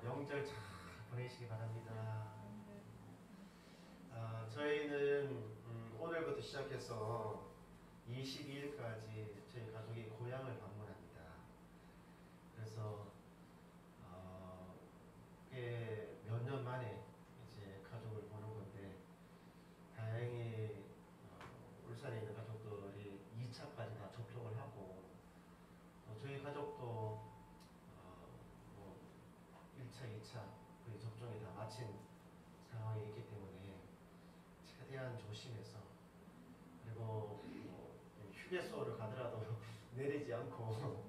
명절 잘 보내시기 바랍니다. 저희는 오늘부터 시작해서 22일까지 저희 가족이 고향을 방문합니다. 그래서 꽤 몇 년 만에 이제 가족을 보는 건데, 다행히 울산에 있는 가족들이 2차까지 다 접종을 하고, 저희 가족도 1차, 2차 거의 접종이 다 마친 상황이 있기 때문에 최대한 조심해서, 그리고 휴게소를 가더라도 내리지 않고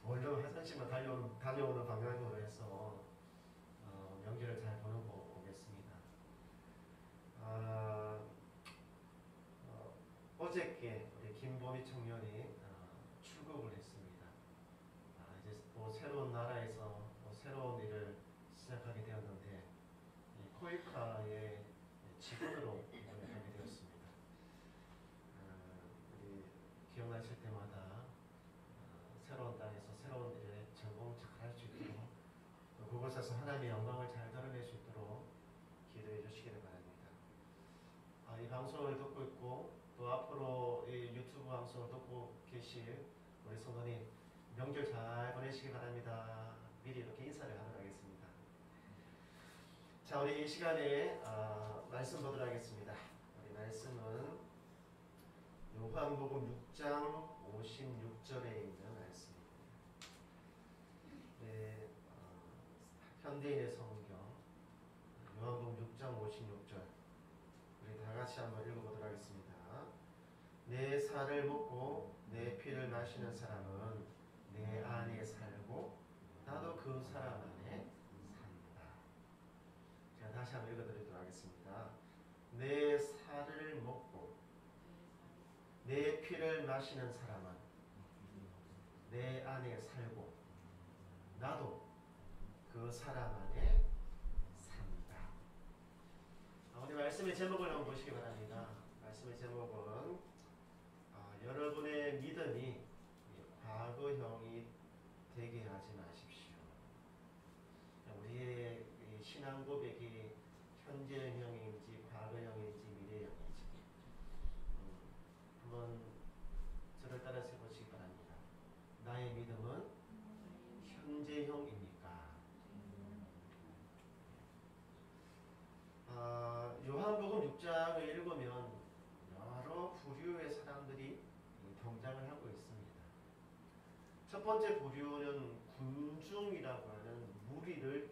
얼른 화장실만 다녀오는 방향으로 해서 명절을 잘 보내고 오겠습니다. 어저께 우리 김보미 청년이 출국을 했습니다. 이제 또 새로운 나라에서 새로운 일을 시작하게 되었는데, 코이카의 직원으로 이번에 가게 되었습니다. 우리 기억나실 때마다 새로운 땅에서 새로운 일에 전공 잘 할 수 있도록, 그곳에서 하나님의 영광을 잘 드러낼 수 있도록 기도해 주시기를 바랍니다. 이 방송을 듣고 있고 또 앞으로 이 유튜브 방송을 듣고 계실 우리 성도님, 명절 잘 보내시기 바랍니다. 미리 이렇게 인사를 하도록 하겠습니다. 자, 우리 이 시간에 말씀 보도록 하겠습니다. 우리 말씀은 요한복음 6장 56절에 있는 말씀입니다. 네, 현대인의 성경 요한복음 6장 56절, 우리 다 같이 한번 읽어보도록 하겠습니다. 내 살을 먹고 내 피를 마시는 사람은 내 안에 살고 나도 그 사람 안에 산다. 제가 다시 한번 읽어드리도록 하겠습니다. 내 살을 먹고 내 피를 마시는 사람은 내 안에 살고 나도 그 사람 안에 산다. 오늘 말씀의 제목을 한번 보시기 바랍니다. 말씀의 제목은 여러분의 믿음이 과거형이 되게 하지 마십시오. 우리의 신앙 고백이 현재형인지 과거형인지 미래형인지 한번 저를 따라서 해보시기 바랍니다. 나의 믿음은 현재형입니까? 요한복음 6장을 읽으면 여러 부류의 사람들이 등장을 하고 있습니다. 첫 번째 부류는 군중이라고 하는 무리를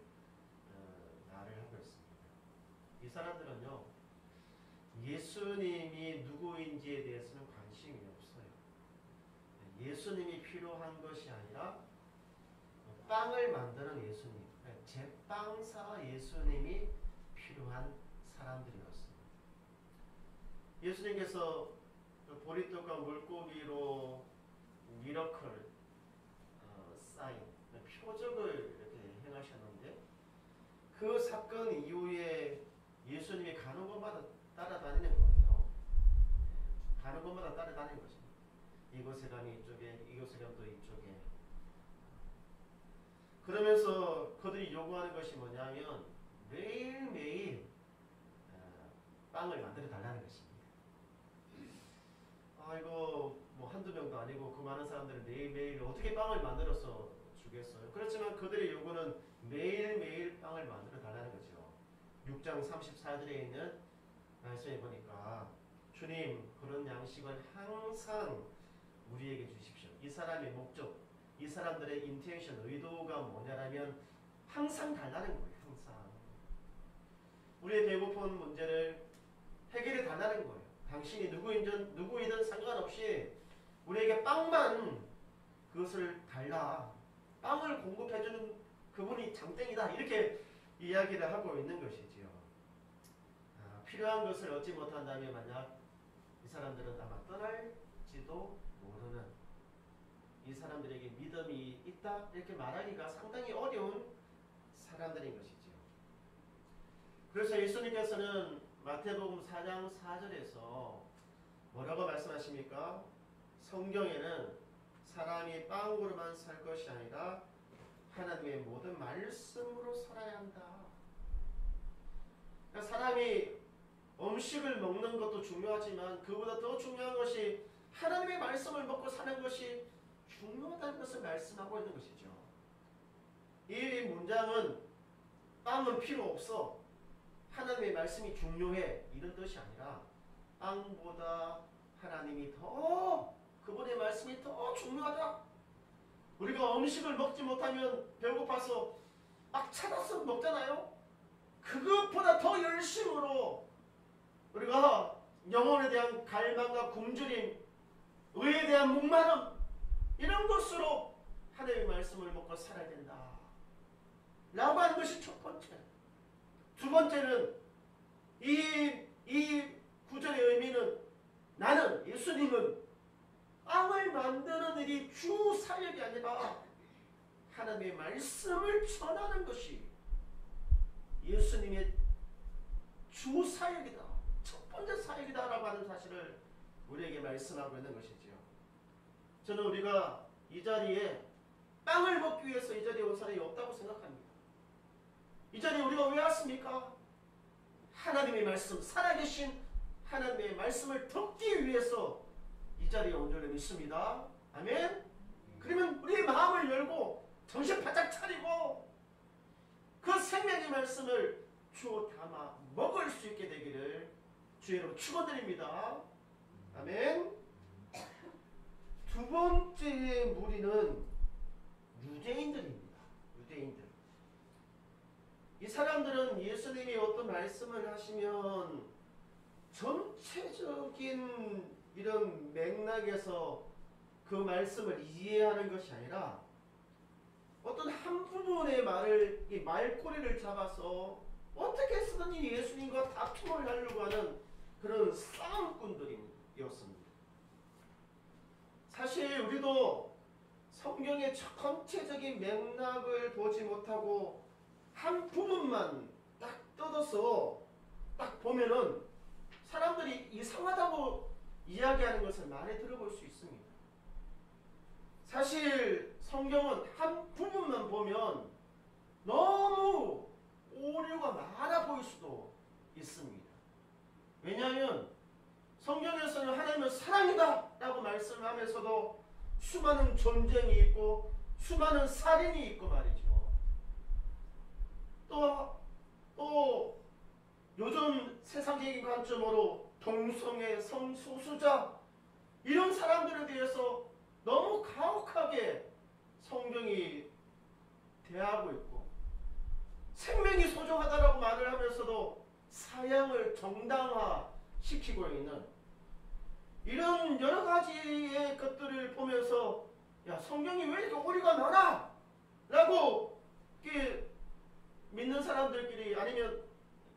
말을 하고 있습니다. 이 사람들은요, 예수님이 누구인지에 대해서는 관심이 없어요. 예수님이 필요한 것이 아니라 빵을 만드는 예수님, 제빵사 예수님이 필요한 사람들이었습니다. 예수님께서 보리떡과 물고기로 미러클, 사인, 표적을 이렇게 행하셨는데, 그 사건 이후에 예수님이 가는 곳마다 따라다니는 거예요. 가는 곳마다 따라다니는 것입니다. 이곳에 가면 이쪽에, 이곳에 가면 또 이쪽에. 그러면서 그들이 요구하는 것이 뭐냐면 매일매일 빵을 만들어 달라는 것입니다. 이거 뭐 한두 명도 아니고 그 많은 사람들은 매일매일 어떻게 빵을 만들어서 주겠어요? 그렇지만 그들의 요구는 매일매일 빵을 만들어 달라는 거죠. 6장 34절에 있는 말씀에 보니까 주님, 그런 양식을 항상 우리에게 주십시오. 이 사람의 목적, 이 사람들의 인텐션, 의도가 뭐냐라면 항상 달라는 거예요. 항상 우리의 배고픈 문제를 해결해 달라는 거예요. 당신이 누구이든 상관없이 우리에게 빵만, 그것을 달라, 빵을 공급해주는 그분이 장땡이다, 이렇게 이야기를 하고 있는 것이지요. 필요한 것을 얻지 못한다면 만약 이 사람들은 아마 떠날지도 모르는, 이 사람들에게 믿음이 있다 이렇게 말하기가 상당히 어려운 사람들인 것이지요. 그래서 예수님께서는 마태복음 4장 4절에서 뭐라고 말씀하십니까? 성경에는 사람이 빵으로만 살 것이 아니라 하나님의 모든 말씀으로 살아야 한다. 그러니까 사람이 음식을 먹는 것도 중요하지만 그보다 더 중요한 것이 하나님의 말씀을 먹고 사는 것이 중요하다는 것을 말씀하고 있는 것이죠. 이 문장은 빵은 필요 없어, 하나님의 말씀이 중요해, 이런 뜻이 아니라 빵보다 하나님이 더, 그분의 말씀이 더 중요하다. 우리가 음식을 먹지 못하면 배고파서 막 찾아서 먹잖아요. 그것보다 더 열심으로 우리가 영혼에 대한 갈망과 굶주림, 의에 대한 목마름, 이런 것으로 하나님의 말씀을 먹고 살아야 된다 라고 하는 것이 첫 번째. 두 번째는 이 구절의 의미는, 나는, 예수님은 빵을 만드는 일이 주 사역이 아니라 하나님의 말씀을 전하는 것이 예수님의 주 사역이다, 첫 번째 사역이다 라고 하는 사실을 우리에게 말씀하고 있는 것이지요. 저는 우리가 이 자리에 빵을 먹기 위해서 이 자리에 온 사람이 없다고 생각합니다. 이 자리에 우리가 왜 왔습니까? 하나님의 말씀, 살아계신 하나님의 말씀을 듣기 위해서 이 자리에 온 줄 믿습니다. 아멘? 그러면 우리의 마음을 열고 정신 바짝 차리고 그 생명의 말씀을 주어 담아 먹을 수 있게 되기를 주의 이름으로 축원드립니다. 아멘. 두 번째 무리는 유대인들입니다. 유대인들. 이 사람들은 예수님이 어떤 말씀을 하시면 전체적인 이런 맥락에서 그 말씀을 이해하는 것이 아니라 어떤 한 부분의 말을, 이 말꼬리를 잡아서 어떻게 해서든지 예수님과 다툼을 하려고 하는 그런 싸움꾼들이었습니다. 사실 우리도 성경의 전체적인 맥락을 보지 못하고 한 부분만 딱 뜯어서 딱 보면은 사람들이 이상하다고 이야기하는 것을 많이 들어볼 수 있습니다. 사실 성경은 한 부분만 보면 너무 오류가 많아 보일 수도 있습니다. 왜냐하면 성경에서는 하나님은 사랑이다 라고 말씀하면서도 수많은 전쟁이 있고 수많은 살인이 있고 말이죠. 또 요즘 세상적인 관점으로 동성애, 성소수자, 이런 사람들에 대해서 너무 가혹하게 성경이 대하고 있고, 생명이 소중하다라고 말을 하면서도 사형을 정당화시키고 있는 이런 여러 가지의 것들을 보면서, 야, 성경이 왜 이렇게 오류가 많아? 라고 믿는 사람들끼리, 아니면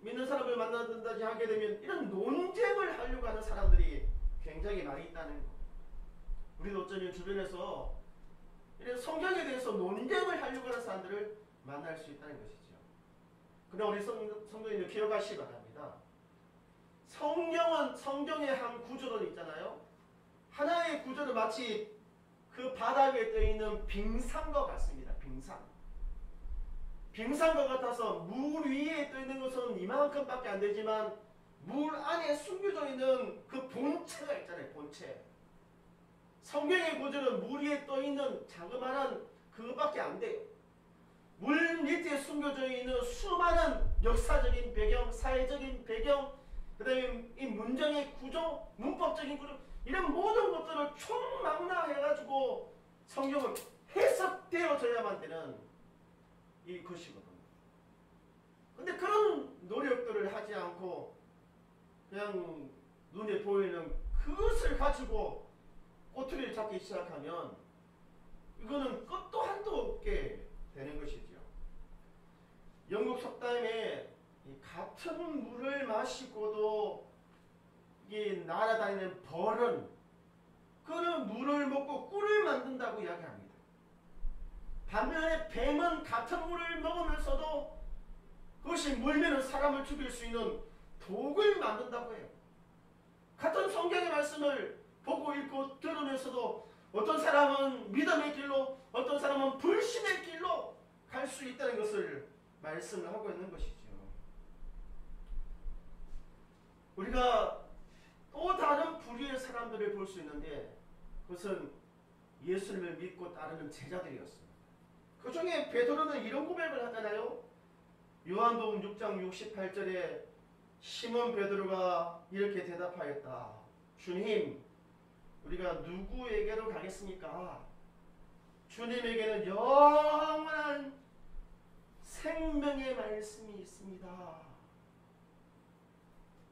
믿는 사람을 만난다든지 하게 되면 이런 논쟁을 하려고 하는 사람들이 굉장히 많이 있다는 거. 우리도 어쩌면 주변에서 이런 성경에 대해서 논쟁을 하려고 하는 사람들을 만날 수 있다는 것이죠. 그러나 우리 성도님들 기억하시기 바랍니다. 성경은, 성경의 한 구조는 있잖아요. 하나의 구조는 마치 그 바닥에 떠있는 빙산과 같습니다. 빙산과 같아서 물 위에 떠있는 것은 이만큼밖에 안 되지만 물 안에 숨겨져 있는 그 본체가 있잖아요. 본체. 성경의 구조는 물 위에 떠있는 자그마한 그것밖에 안 돼요. 물 밑에 숨겨져 있는 수많은 역사적인 배경, 사회적인 배경, 그 다음에 이 문장의 구조, 문법적인 구조, 이런 모든 것들을 총망라해가지고 성경은 해석되어져야만 되는 이것이거든요. 근데 그런 노력들을 하지 않고 그냥 눈에 보이는 그것을 가지고 꼬투리를 잡기 시작하면 이거는 끝도 한도 없게 되는 것이죠. 영국 속담에 같은 물을 마시고도 이 날아다니는 벌은 그는 물을 먹고 꿀을 만든다고 이야기합니다. 반면에 뱀은 같은 물을 먹으면서도 그것이 물면은 사람을 죽일 수 있는 독을 만든다고 해요. 같은 성경의 말씀을 보고 읽고 들으면서도 어떤 사람은 믿음의 길로, 어떤 사람은 불신의 길로, 할 수 있다는 것을 말씀을 하고 있는 것이죠. 우리가 또 다른 부류의 사람들을 볼 수 있는데 그것은 예수님을 믿고 따르는 제자들이었습니다. 그 중에 베드로는 이런 고백을 하잖아요. 요한복음 6장 68절에 시몬 베드로가 이렇게 대답하였다. 주님, 우리가 누구에게로 가겠습니까? 주님에게는 영원한 생명의 말씀이 있습니다.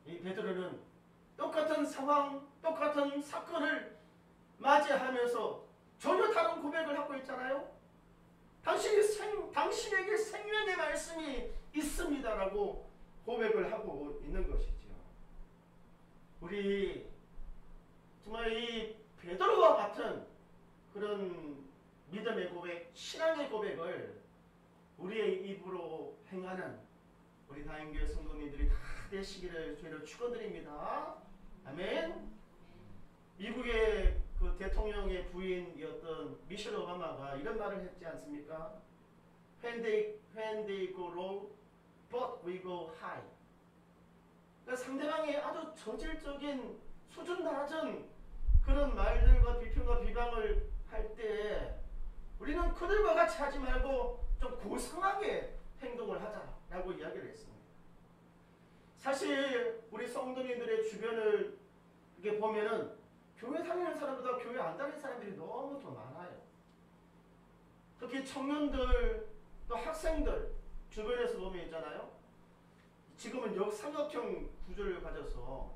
이 베드로는 똑같은 상황, 똑같은 사건을 맞이하면서 전혀 다른 고백을 하고 있잖아요. 당신에게 생명의 말씀이 있습니다라고 고백을 하고 있는 것이죠. 우리 정말 이 베드로와 같은 그런 믿음의 고백, 신앙의 고백을 우리의 입으로 행하는 우리 다인교회 성도님들이 다 되시기를 주의로 축원드립니다. 아멘. 미국의 그 대통령의 부인이었던 미셸 오바마가 이런 말을 했지 않습니까? When they go low, but we go high. 그러니까 상대방이 아주 저질적인 수준 낮은 그런 말들과 비평과 비방을 할 때 우리는 그들과 같이 하지 말고 좀 고상하게 행동을 하자라고 이야기를 했습니다. 사실 우리 성도님들의 주변을 이렇게 보면은 교회 다니는 사람보다 교회 안 다니는 사람들이 너무 더 많아요. 특히 청년들 또 학생들 주변에서 보면 있잖아요. 지금은 역삼각형 구조를 가져서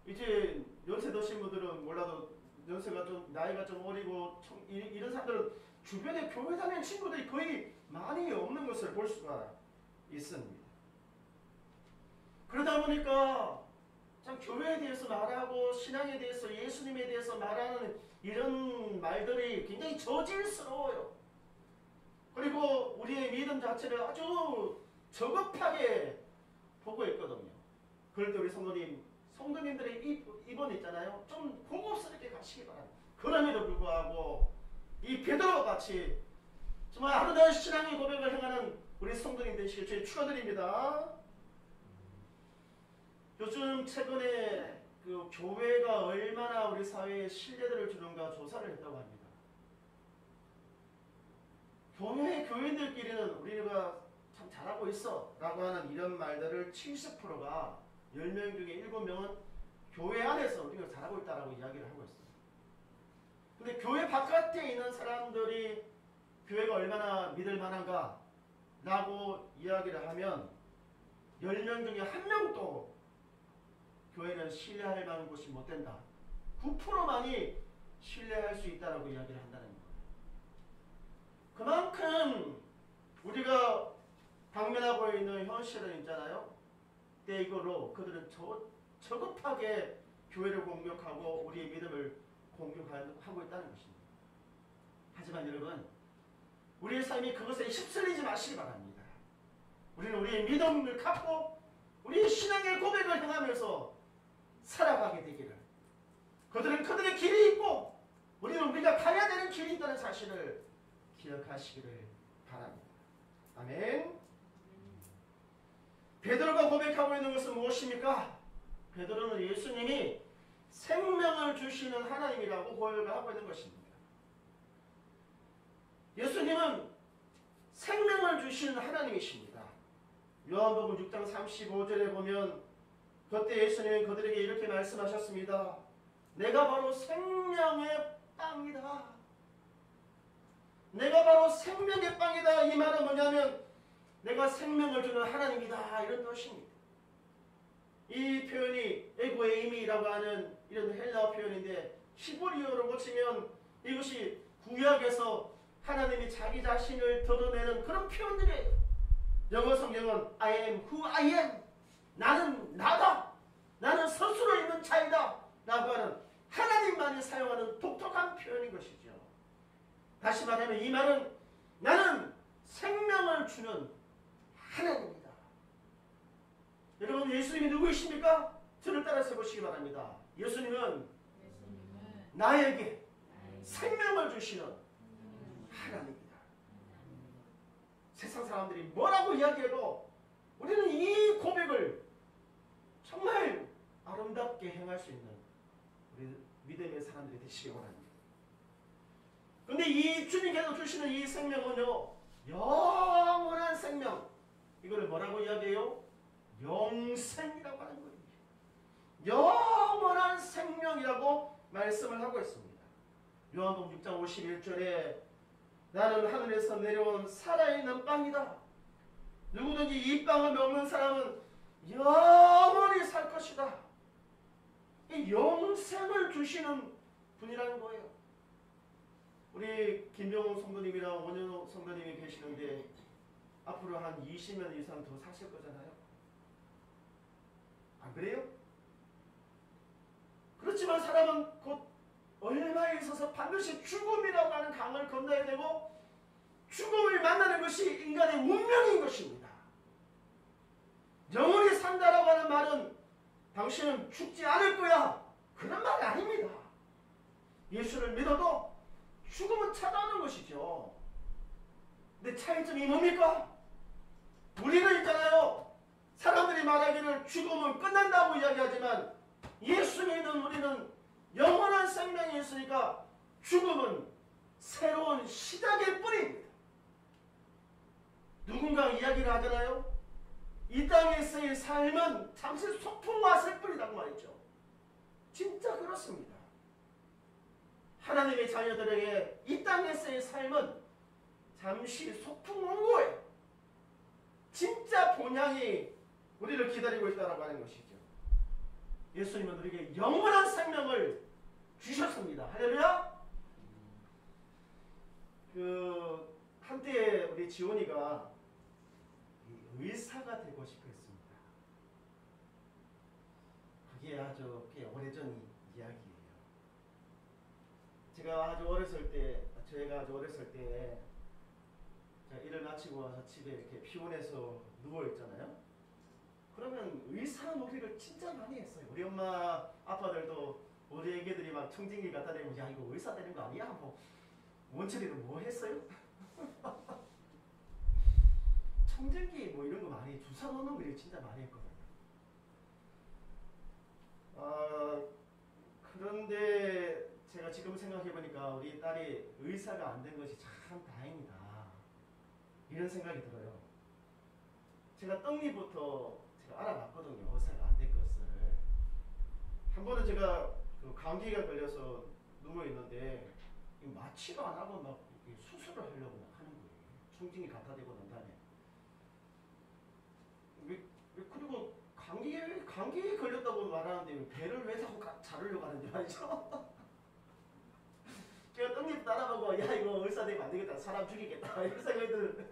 이제 연세 드신 분들은 몰라도 연세가 좀 나이가 좀 어리고 이런 사람들은 주변에 교회 다니는 친구들이 거의 많이 없는 것을 볼 수가 있습니다. 그러다 보니까 참 교회에 대해서 말하고 신앙에 대해서 예수님에 대해서 말하는 이런 말들이 굉장히 저질스러워요. 그리고 우리의 믿음 자체를 아주 저급하게 보고 있거든요. 그럴 때 우리 성도님들의 입원 있잖아요. 좀 고급스럽게 가시기 바랍니다. 그럼에도 불구하고 이 베드로와 같이 정말 아름다운 신앙의 고백을 행하는 우리 성도님 되시길 주의 축원드립니다. 요즘 최근에 그 교회가 얼마나 우리 사회에 신뢰도를 주는가 조사를 했다고 합니다. 교인들끼리는 우리가 참 잘하고 있어 라고 하는 이런 말들을 70%가 10명 중에 7명은 교회 안에서 우리가 잘하고 있다라고 이야기를 하고 있어요. 근데 교회 바깥에 있는 사람들이 교회가 얼마나 믿을 만한가 라고 이야기를 하면 10명 중에 1명도 교회는 신뢰할 만한 곳이 못 된다. 9%만이 신뢰할 수 있다라고 이야기를 한다는 거예요. 그만큼 우리가 당면하고 있는 현실은 있잖아요. 때이거로 그들은 저급하게 교회를 공격하고 우리의 믿음을 공격하고 있다는 것입니다. 하지만 여러분, 우리의 삶이 그것에 휩쓸리지 마시기 바랍니다. 우리는 우리의 믿음을 갖고 우리의 신앙의 고백을 행하면서 살아가게 되기를, 그들은 그들의 길이 있고 우리는 우리가 가야 되는 길이 있다는 사실을 기억하시기를 바랍니다. 아멘. 베드로가 고백하고 있는 것은 무엇입니까? 베드로는 예수님이 생명을 주시는 하나님이라고 고백을 하고 있는 것입니다. 예수님은 생명을 주시는 하나님이십니다. 요한복음 6장 35절에 보면 그때 예수님은 그들에게 이렇게 말씀하셨습니다. 내가 바로 생명의 빵이다. 내가 바로 생명의 빵이다. 이 말은 뭐냐면 내가 생명을 주는 하나님이다, 이런 뜻입니다. 이 표현이 에고에이미라고 하는 이런 헬라어 표현인데 히브리어로 고치면 이것이 구약에서 하나님이 자기 자신을 드러내는 그런 표현들이에요. 영어 성경은 I am who I am. 나는 나다. 나는 스스로 있는 자이다. 라고 하는 하나님만이 사용하는 독특한 표현인 것이죠. 다시 말하면 이 말은 나는 생명을 주는 하나님입니다. 여러분, 예수님이 누구이십니까? 저를 따라서 보시기 바랍니다. 예수님은 나에게 생명을 주시는 하나님입니다. 세상 사람들이 뭐라고 이야기해도 우리는 이 고백을 정말 아름답게 행할 수 있는 우리 믿음의 사람들이 되시기 원합니다. 그런데 이 주님께서 주시는 이 생명은요, 영원한 생명. 이거를 뭐라고 이야기해요? 영생이라고 하는 거예요. 영원한 생명이라고 말씀을 하고 있습니다. 요한복음 6장 51절에 나는 하늘에서 내려온 살아있는 빵이다. 누구든지 이 빵을 먹는 사람은 영원히 살 것이다. 이 영생을 주시는 분이라는 거예요. 우리 김병훈 성도님이랑 원현호 성도님이 계시는데 앞으로 한 20년 이상 더 사실 거잖아요. 안 그래요? 그렇지만 사람은 곧 얼마에 있어서 반드시 죽음이라고 하는 강을 건너야 되고 죽음을 만나는 것이 인간의 운명인 것입니다. 영원히 산다라고 하는 말은 당신은 죽지 않을 거야, 그런 말이 아닙니다. 예수를 믿어도 죽음은 찾아오는 것이죠. 근데 차이점이 뭡니까? 우리는 있잖아요, 사람들이 말하기를 죽음은 끝난다고 이야기하지만 예수 믿는 우리는 영원한 생명이 있으니까 죽음은 새로운 시작일 뿐입니다. 누군가 이야기를 하잖아요. 이 땅에서의 삶은 잠시 소풍 왔을 뿐이라고 말했죠. 진짜 그렇습니다. 하나님의 자녀들에게 이 땅에서의 삶은 잠시 소풍 온 거예요. 진짜 본향이 우리를 기다리고 있다고 하는 것이죠. 예수님은 우리에게 영원한 생명을 주셨습니다. 할렐루야. 한때 우리 지원이가 의사가 되고 싶어 했습니다. 그게 아주 오래전 이야기예요. 저희가 아주 어렸을 때 제가 일을 마치고 와서 집에 이렇게 피곤해서 누워있잖아요. 그러면 의사 놀이를 진짜 많이 했어요. 우리 엄마 아빠들도 우리 애기들이 막 청진기 갖다 대면 야 이거 의사 되는 거 아니야? 뭐 원철이는 뭐 했어요? 청진기 뭐 이런 거 많이 주사 놓는 거 진짜 많이 했거든요. 그런데 제가 지금 생각해보니까 우리 딸이 의사가 안 된 것이 참 다행이다, 이런 생각이 들어요. 제가 떡니부터 제가 알아봤거든요. 의사가 안 된 것을. 한 번은 제가 감기가 걸려서 누워있는데 마취도 안 하고 막 수술을 하려고 하는 거예요. 청진기 갖다 대고 난 다음에. 그리고 감기에 걸렸다고 말하는데 배를 왜 자꾸 자르려고 하는지 말이죠. 제가 떡잎 따라보고 야 이거 의사 되면 안 되겠다, 사람 죽이겠다, 이런 생각이 들어요.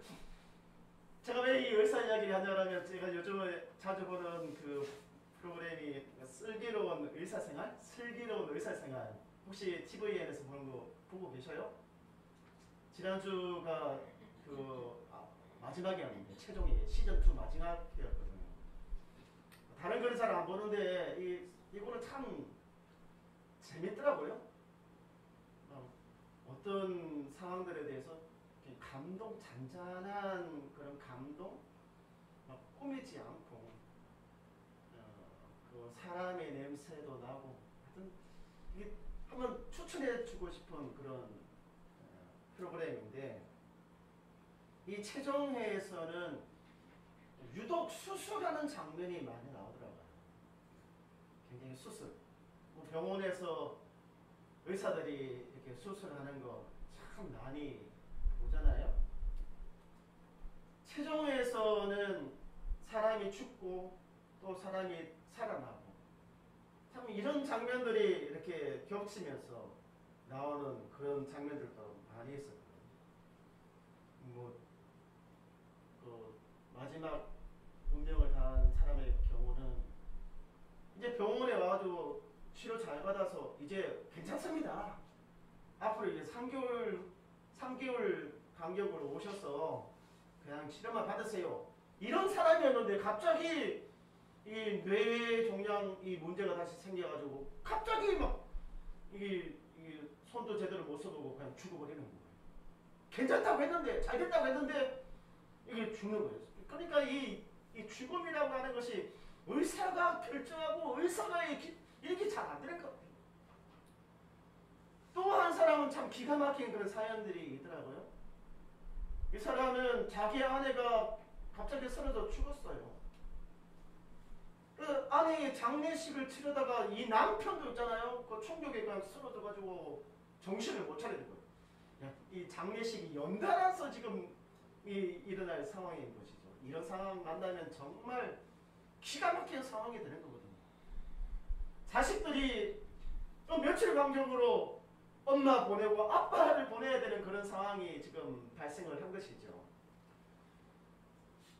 제가 왜 이 의사 이야기를 하냐면 제가 요즘에 자주 보는 그 프로그램이 슬기로운 의사생활? 슬기로운 의사생활. 혹시 TVN에서 보는 거 보고 계셔요? 지난주가 마지막이었는데 최종이 시즌2 마지막이었거든요. 다른 거는 잘 안 보는데 이거는 참 재밌더라고요. 어떤 상황들에 대해서 감동, 잔잔한 그런 감동, 막 꾸미지 않고 그 사람의 냄새도 나고, 하여튼 이게 한번 추천해주고 싶은 그런 프로그램인데, 이 최종회에서는 유독 수술하는 장면이 많이 나오더라고요. 굉장히 수술. 병원에서 의사들이 이렇게 수술하는 거 참 많이 보잖아요. 최종회에서는 사람이 죽고 또 사람이 살아나고, 참 이런 장면들이 이렇게 겹치면서 나오는 그런 장면들도 많이 있었거든요. 마지막 운명을 다한 사람의 경우는 이제 병원에 와가지고 치료 잘 받아서 이제 괜찮습니다. 앞으로 이제 3개월 간격으로 오셔서 그냥 치료만 받으세요, 이런 사람이었는데 갑자기 이 뇌 종양 이 문제가 다시 생겨가지고 갑자기 막 이 손도 제대로 못 써보고 그냥 죽어버리는 거예요. 괜찮다고 했는데, 잘 됐다고 했는데 이게 죽는 거예요. 그러니까 이 죽음이라고 하는 것이 의사가 결정하고 의사가 이렇게 잘 안 되는 것 같아요. 또 한 사람은 참 기가 막힌 그런 사연들이 있더라고요. 이 사람은 자기 아내가 갑자기 쓰러져 죽었어요. 그 아내의 장례식을 치르다가 이 남편도 있잖아요. 그 총격에 그냥 쓰러져가지고 정신을 못 차리는 거예요. 이 장례식이 연달아서 지금 일어날 상황인 것이죠. 이런 상황 만나면 정말 기가 막힌 상황이 되는 거거든요. 자식들이 또 며칠 간격으로 엄마 보내고 아빠를 보내야 되는 그런 상황이 지금 발생을 한 것이죠.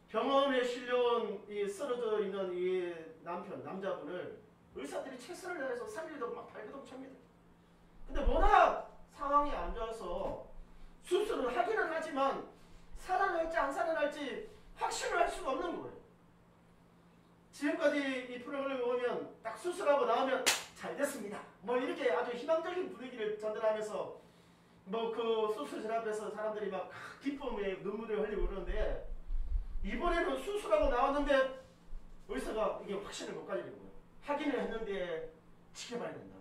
병원에 실려온 이 쓰러져 있는 이 남자분을 의사들이 최선을 다해서 살리려고 막 발버둥칩니다. 근데 워낙 상황이 안 좋아서 수술을 하기는 하지만 살아날지 안 살아날지 확신을 할 수가 없는 거예요. 지금까지 이 프로그램을 보면 딱 수술하고 나오면 잘 됐습니다. 뭐 이렇게 아주 희망적인 분위기를 전달하면서 뭐 그 수술실 앞에서 사람들이 막 기쁨에 눈물을 흘리고 그러는데 이번에는 수술하고 나왔는데 의사가 이게 확신을 못 가지는 거예요. 확인을 했는데 지켜봐야 된다고.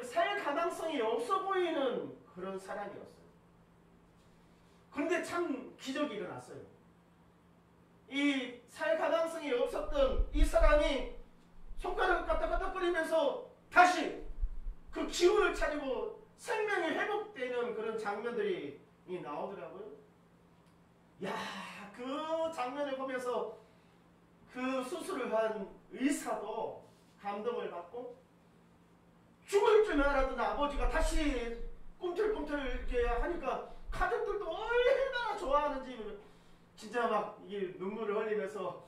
살 가능성이 없어 보이는 그런 사람이었어요. 그런데 참 기적이 일어났어요. 이 살 가능성이 없었던 이 사람이 손가락을 까딱까딱거리면서 다시 그 기운을 차리고 생명이 회복되는 그런 장면들이 나오더라고요. 야, 그 장면을 보면서 그 수술을 한 의사도 감동을 받고 죽을 줄 알았던 아버지가 다시 꿈틀꿈틀 이렇게 하니까 가족들도 얼마나 좋아하는지 진짜 막 이게 눈물을 흘리면서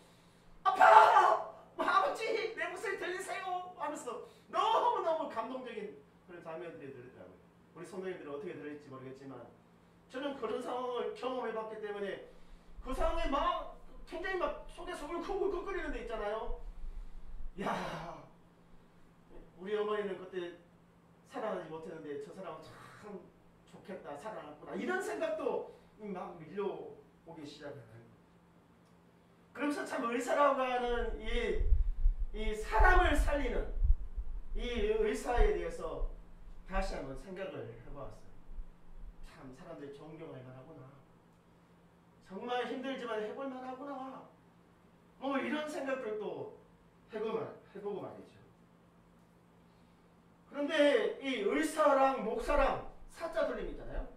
아빠! 아버지! 내 목소리 들리세요? 하면서 너무너무 감동적인 그런 장면들이 들리더라고요. 우리 성도님들은 어떻게 들을지 모르겠지만 저는 그런 상황을 경험해봤기 때문에 그 상황에 막 굉장히 막 속에서 울컥울컥거리는 데 있잖아요. 야, 우리 어머니는 그때 살아나지 못했는데 저 사람은 참 좋겠다, 살아났구나, 이런 생각도 막 밀려오기 시작해요. 그러면서 참 의사라고 하는 이 사람을 살리는 이 의사에 대해서 다시 한번 생각을 해보았어요. 참 사람들이 존경할 만하구나. 정말 힘들지만 해볼 만하구나. 뭐 이런 생각들도 해보고 말이죠. 그런데 이 의사랑 목사랑 사자 돌림이잖아요.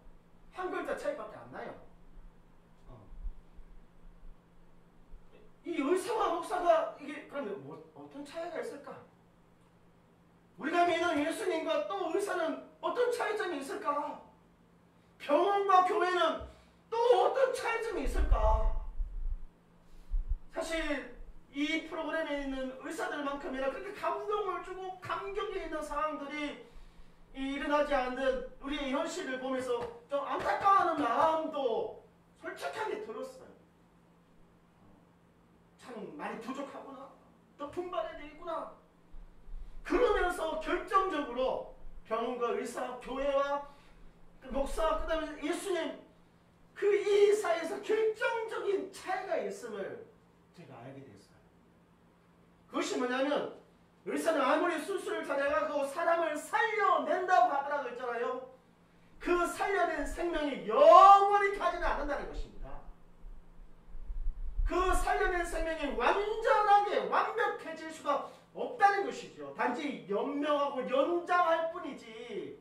한 글자 차이밖에 안 나요. 이 의사와 목사가 이게 그러면 어떤 차이가 있을까? 우리가 믿는 예수님과 또 의사는 어떤 차이점이 있을까? 병원과 교회는 또 어떤 차이점이 있을까? 사실 이 프로그램에 있는 의사들만큼이나 그렇게 감동을 주고 감격이 있는 상황들이 일어나지 않는 우리의 현실을 보면서 좀 안타까워하는 마음도 솔직하게 들었어요. 참 많이 부족하구나, 또 분발해야 되겠구나. 그러면서 결정적으로 병원과 의사, 교회와 목사, 그 다음에 예수님, 그 이 사이에서 결정적인 차이가 있음을 제가 알게 됐어요. 그것이 뭐냐면 의사는 아무리 수술을 잘해가지고 사람을 살려낸다고 하더라도 있잖아요. 그 살려낸 생명이 영원히 가지는 않는다는 것입니다. 그 살려낸 생명이 완전하게 완벽해질 수가 없다는 것이죠. 단지 연명하고 연장할 뿐이지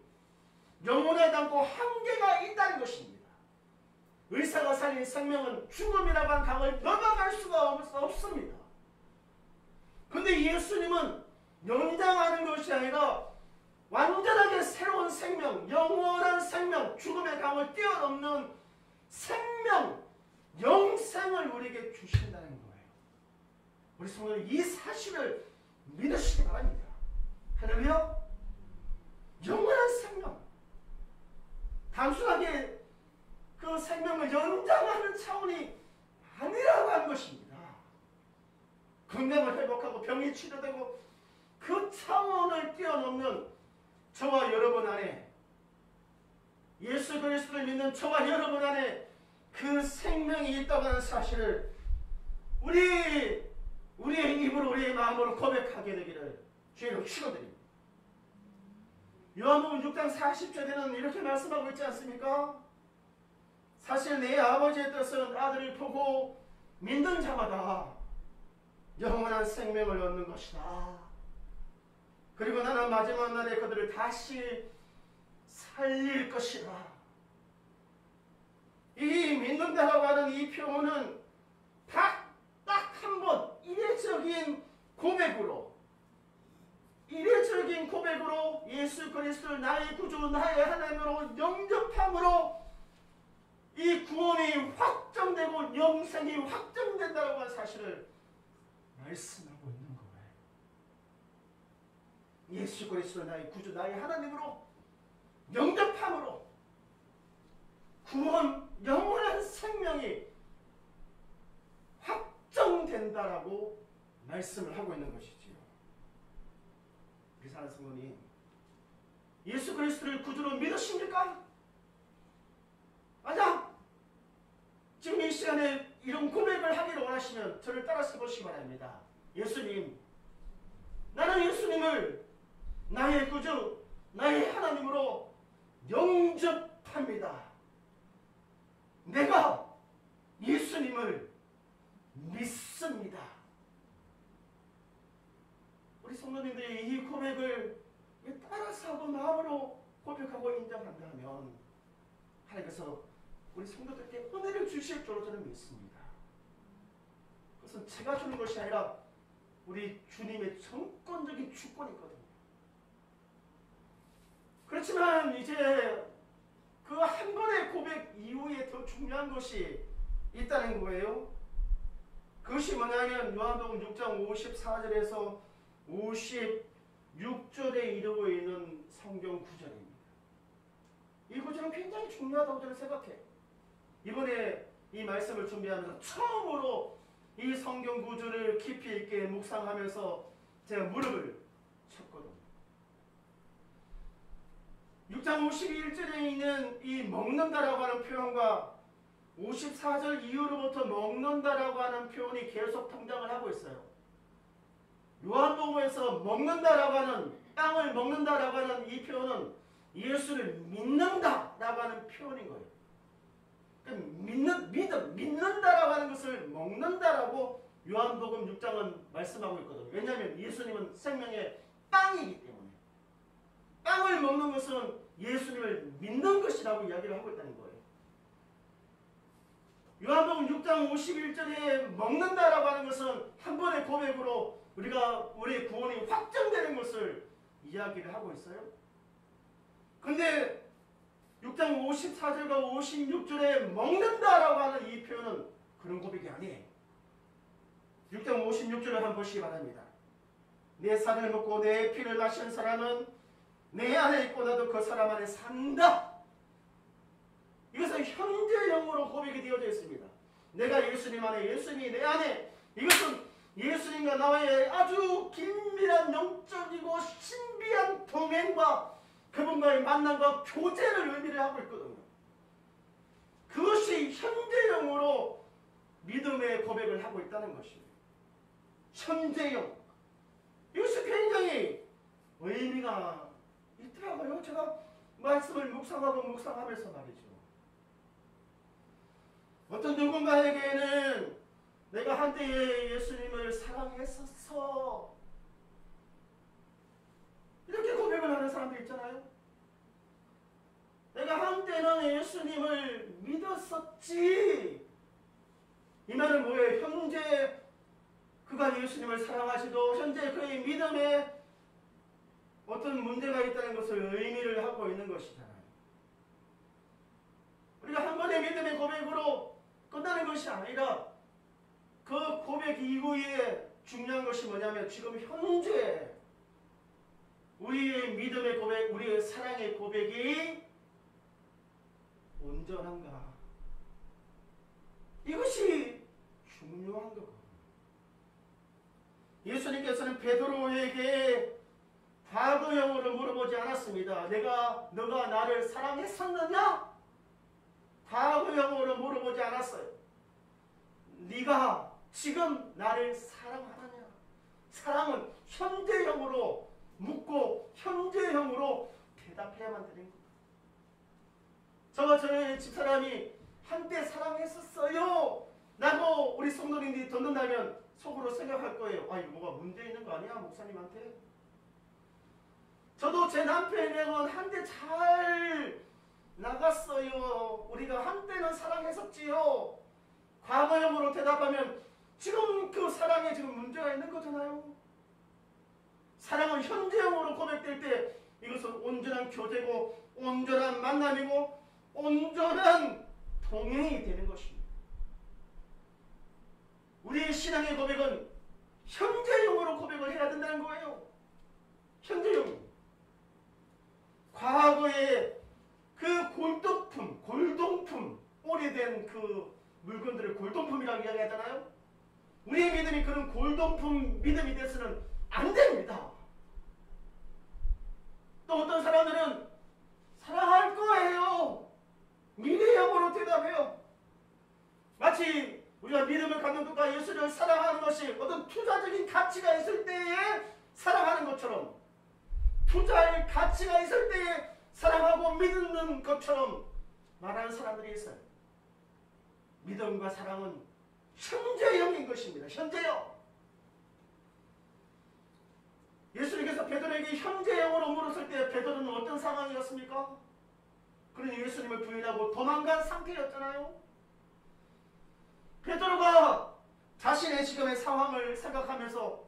영원하지 않고 한계가 있다는 것입니다. 의사가 살린 생명은 죽음이라고 하는 강을 넘어갈 수가 없습니다. 그런데 예수님은 연장하는 것이 아니라 완전하게 새로운 생명, 영원한 생명, 죽음의 강을 뛰어넘는 생명, 영생을 우리에게 주신다는 거예요. 우리 성도님 이 사실을 믿으시기 바랍니다. 할렐루야. 영원한 생명, 단순하게 그 생명을 연장하는 차원이 아니라고 하는 것입니다. 건강을 회복하고 병이 치료되고 그 차원을 뛰어넘는 저와 여러분 안에, 예수 그리스도를 믿는 저와 여러분 안에 그 생명이 있다고 하는 사실을 우리의 입으로 우리의 마음으로 고백하게 되기를 주의로 축원드립니다. 요한복음 6장 40절에는 이렇게 말씀하고 있지 않습니까? 사실 내 아버지의 뜻은 아들을 보고 믿는 자마다 영원한 생명을 얻는 것이다. 그리고 나는 마지막 날에 그들을 다시 살릴 것이다. 이 믿는다라고 하는 이 표현은 딱 한 번 이례적인 고백으로 예수 그리스도를 나의 구주 나의 하나님으로 영접함으로 이 구원이 확정되고 영생이 확정된다라고 하는 사실을 말씀하고 있는 거예요. 예수 그리스도를 나의 구주 나의 하나님으로 영접함으로 구원 영원한 생명이 확정된다라고 말씀을 하고 있는 것이지요. 우리 사랑하는 성도님, 예수 그리스도를 구주로 믿으십니까? 맞아. 지금 이 시간에 이런 고백을 하기를 원하시면 저를 따라서 보시기 바랍니다. 예수님, 나는 예수님을 나의 구주, 나의 하나님으로 영접합니다. 내가 예수님을 믿습니다. 우리 성도님들이 이 고백을 따라서 하고 마음으로 고백하고 인정한다면 하나님께서 우리 성도들께 은혜를 주실 줄로 저는 믿습니다. 그것은 제가 주는 것이 아니라 우리 주님의 정권적인 주권이거든요. 그렇지만 이제 그 한 번의 고백 이후에 더 중요한 것이 있다는 거예요. 그것이 뭐냐면 요한복음 6장 54절에서 56절에 이르고 있는 성경 구절입니다. 이 구절은 굉장히 중요하다고 저는 생각해요. 이번에 이 말씀을 준비하면서 처음으로 이 성경 구절을 깊이 있게 묵상하면서 제가 무릎을 쳤거든요. 6장 51절에 있는 이 먹는다라고 하는 표현과 54절 이후로부터 먹는다라고 하는 표현이 계속 등장을 하고 있어요. 요한복음에서 먹는다라고 하는 땅을 먹는다라고 하는 이 표현은 예수를 믿는다라고 하는 표현인 거예요. 믿는다라고 하는 것을 먹는다라고 요한복음 6장은 말씀하고 있거든요. 왜냐하면 예수님은 생명의 빵이기 때문에 빵을 먹는 것은 예수님을 믿는 것이라고 이야기를 하고 있다는 거예요. 요한복음 6장 51절에 먹는다라고 하는 것은 한 번의 고백으로 우리의 구원이 확정되는 것을 이야기를 하고 있어요. 근데 6장 54절과 56절에 먹는다라고 하는 이 표현은 그런 고백이 아니에요. 6장 56절을 한번 보시기 바랍니다. 내 살을 먹고 내 피를 마시는 사람은 내 안에 있고 나도 그 사람 안에 산다. 이것은 현재형으로 고백이 되어져 있습니다. 내가 예수님 안에, 예수님이 내 안에. 이것은 예수님과 나와의 아주 긴밀한 영적이고 신비한 동행과 그분과의 만남과 교제를 의미를 하고 있거든요. 그것이 현재형으로 믿음의 고백을 하고 있다는 것입니다. 현재형. 이것이 굉장히 의미가 있더라고요. 제가 말씀을 묵상하면서 말이죠. 어떤 누군가에게는 내가 한때에 예수님을 사랑했었어. 이렇게 고백을 하는 사람들 있잖아요. 내가 한때는 예수님을 믿었었지. 이 말은 뭐예요? 현재 그가 예수님을 사랑하시도 현재 그의 믿음에 어떤 문제가 있다는 것을 의미를 하고 있는 것이잖아요. 우리가 한 번의 믿음의 고백으로 끝나는 것이 아니라 그 고백 이후에 중요한 것이 뭐냐면 지금 현재 우리의 믿음의 고백, 우리의 사랑의 고백이 온전한가? 이것이 중요한 거거든요. 예수님께서는 베드로에게 과거형으로 물어보지 않았습니다. 너가 나를 사랑했었느냐? 과거형으로 물어보지 않았어요. 네가 지금 나를 사랑하느냐? 사랑은 현재형으로 묻고 현재형으로 대답해야만 되는 겁니다. 저와 저의 집사람이 한때 사랑했었어요 라고 우리 성도님들이 듣는다면 속으로 생각할 거예요. 아, 이거 뭐가 문제 있는 거 아니야? 목사님한테? 저도 제 남편이랑은 한때 잘 나갔어요. 우리가 한때는 사랑했었지요. 과거형으로 대답하면 지금 그 사랑에 지금 문제가 있는 거잖아요. 사랑은 현재형으로 고백될 때 이것은 온전한 교제고 온전한 만남이고 온전한 동행이 되는 것입니다. 우리의 신앙의 고백은 현재형으로 고백을 해야 된다는 거예요. 현재형. 과거의 그 골동품, 오래된 그 물건들을 골동품이라고 이야기하잖아요. 우리의 믿음이 그런 골동품 믿음이 돼서는 안 됩니다. 또 어떤 사람들은 사랑할 거예요. 미래형으로 대답해요. 마치 우리가 믿음을 갖는 것과 예수를 사랑하는 것이 어떤 투자적인 가치가 있을 때에 사랑하는 것처럼, 투자의 가치가 있을 때에 사랑하고 믿는 것처럼 말하는 사람들이 있어요. 믿음과 사랑은 현재형인 것입니다. 현재형. 예수님께서 베드로에게 현재형으로 물었을 때 베드로는 어떤 상황이었습니까? 그러니 예수님을 부인하고 도망간 상태였잖아요. 베드로가 자신의 지금의 상황을 생각하면서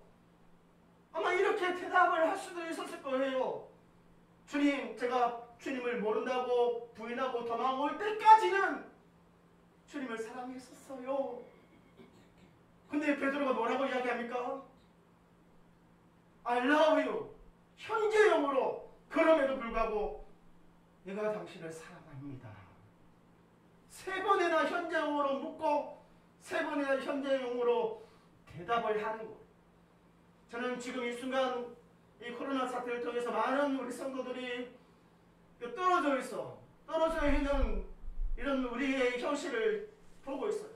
아마 이렇게 대답을 할 수도 있었을 거예요. 주님, 제가 주님을 모른다고 부인하고 도망올 때까지는 주님을 사랑했었어요. 근데 베드로가 뭐라고 이야기합니까? I love you. 현재형으로. 그럼에도 불구하고 내가 당신을 사랑합니다. 3번이나 현재형으로 묻고 3번이나 현재형으로 대답을 하는 것. 저는 지금 이 순간 이 코로나 사태를 통해서 많은 우리 성도들이 떨어져 있는 이런 우리의 현실을 보고 있어요.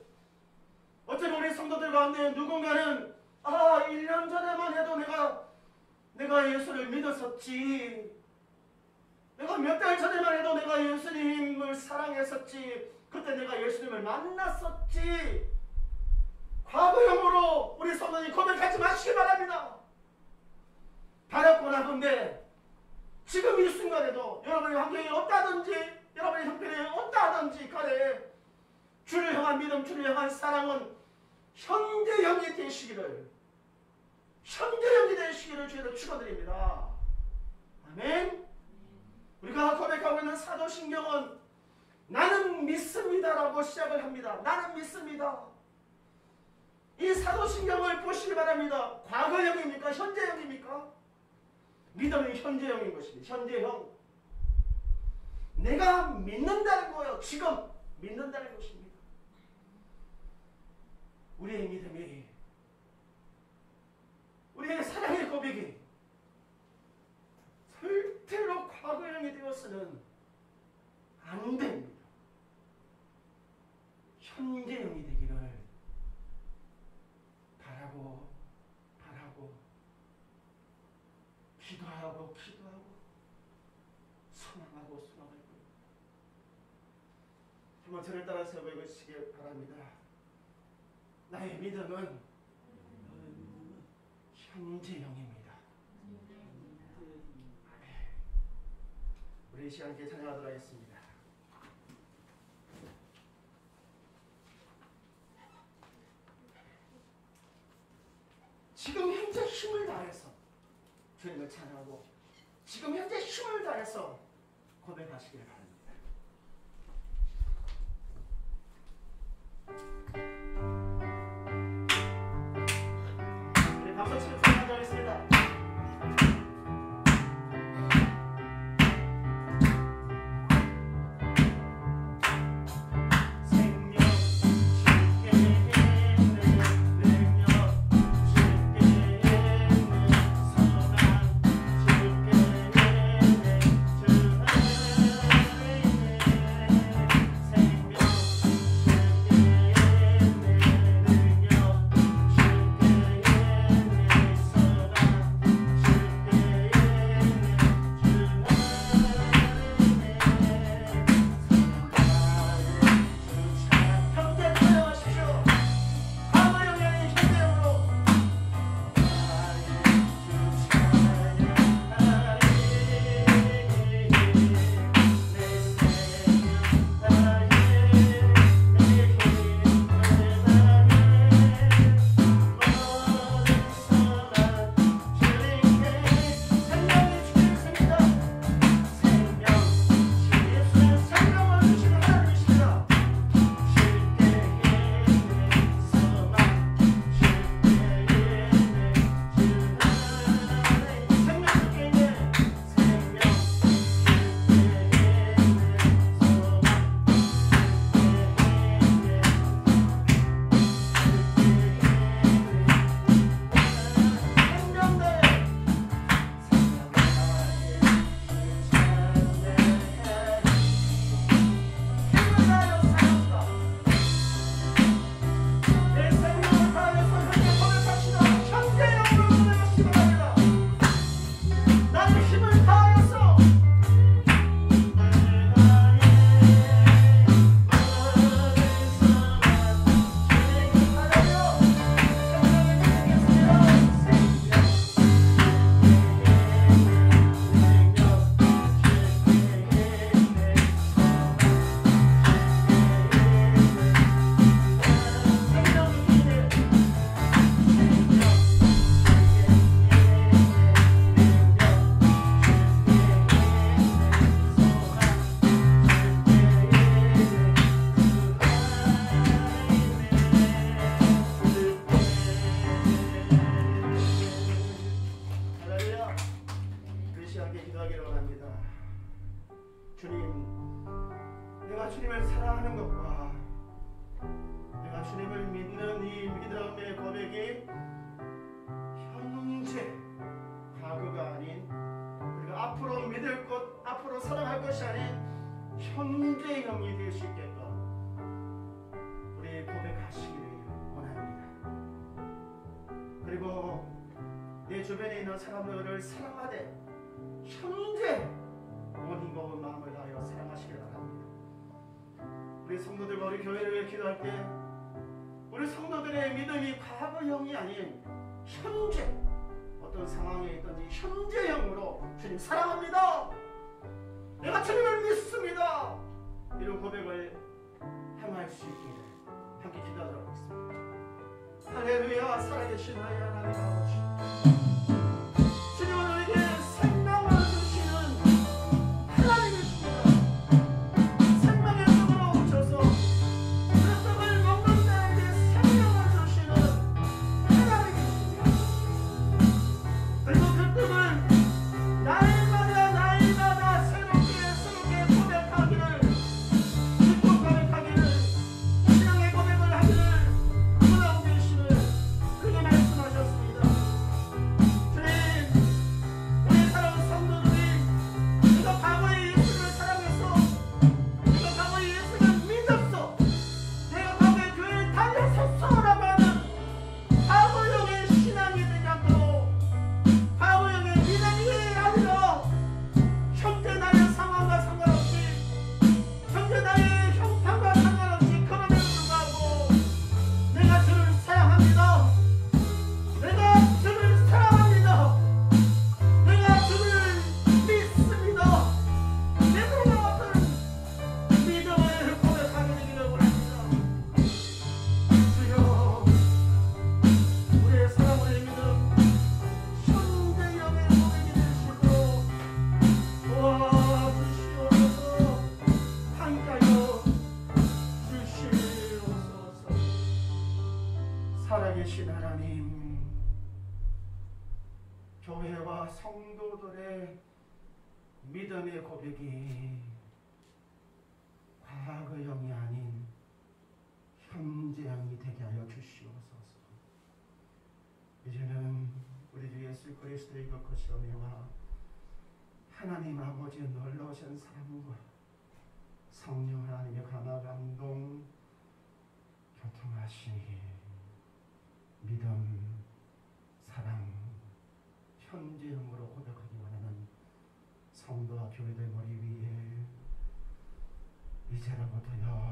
어쩌면 우리 성도들 가운데 누군가는 1년 전에만 해도 내가 예수를 믿었었지. 내가 몇 달 전에만 해도 내가 예수님을 사랑했었지. 그때 내가 예수님을 만났었지. 과거형으로 우리 성도님 고백하지 마시기 바랍니다. 바랍고 나쁜데 지금 이 순간에도 여러분의 환경이 어떠하든지 여러분의 형편이 어떠하든지 간에 주를 향한 믿음, 주를 향한 사랑은 현재형이 되시기를 주님으로 축원드립니다. 아멘. 우리가 고백하고 있는 사도신경은 나는 믿습니다라고 시작을 합니다. 나는 믿습니다. 이 사도신경을 보시기 바랍니다. 과거형입니까? 현재형입니까? 믿음은 현재형인 것입니다. 현재형. 내가 믿는다는 거예요. 지금 믿는다는 것입니다. 우리의 믿음이, 우리의 사랑의 고백이 절대로 과거형이 되어서는 안 됩니다. 현재형이 되기를 바라고 기도하고 소망하고 한번 저를 따라서 해보시기 바랍니다. 나의 믿음은 현재형입니다. 우리 이 시간 함께 찬양하도록 하겠습니다. 지금 현재 힘을 다해서 주님을 찬양하고 지금 현재 힘을 다해서 고백하시길 바랍니다. 우리 박수 치면서 찬양하겠습니다. 생명 사랑하는 것과 내가 주님을 믿는 이 믿음의 고백이 현재 과거가 아닌, 그리고 앞으로 믿을 것, 앞으로 사랑할 것이 아닌 현재형이 될 수 있게끔 우리 고백하시기를 원합니다. 그리고 내 주변에 있는 사람들을 사랑하되 현재 온 힘과 온 마음을 다하여 사랑하시길 바랍니다. 우리 성도들과 우리 교회를 위해 기도할 때 우리 성도들의 믿음이 과거형이 아닌 현재, 어떤 상황에 있든지 현재형으로 주님 사랑합니다, 내가 주님을 믿습니다, 이런 고백을 향할 수 있기를 함께 기도하도록 하겠습니다. 할렐루야. 살아계신 하나님 아버지, 주님은 우리에게 생명을 주시는 하나님이십니다. 생명의 떡으로 오셔서 그 떡을 먹는 자에게 생명을 주시는 하나님이십니다. 그리고 그 떡을 날마다 새롭게 고백하기를, 믿고 고백하기를, 신앙의 고백을 하기를 원하고 계시는 그게 말씀하셨습니다. 주님, 우리 사랑하는 성도들이 내가 과거에 예수를 사랑해서, 내가 과거에 예수를 믿었어, 내가 과거에 교회에 다녔었어라고 하는 과거형의 신앙이 되지 않도록, 과거형의 믿음이 아니라 현재 나의 상황과 상관없이, 현재 나의 형편과 상관없이, 그럼에도 불구하고 내가 주를 사랑합니다, 내가 주를 사랑합니다, 내가 주를 믿습니다, 믿음과 같은 믿음을 고백하게 되기를 원합니다. 주여, 우리의 사랑, 우리의 믿음 현재형의 고백이 될 수 있도록 도와주시옵소서. 함께하여 주시옵소서. 살아계신 하나님, 교회와 성도들의 믿음의 고백이 과거형이 아닌 현재형이 되게 하여 주시옵소서. 이제는 우리 주 예수 그리스도의 그 거룩하신 은혜와 하나님 아버지의 놀라우신 사랑과 성령 하나님의 감화 감동 교통하시니 믿음, 사랑, 현재형으로 고백하기 원하는 성도와 교회들 머리 위에 이제로부터요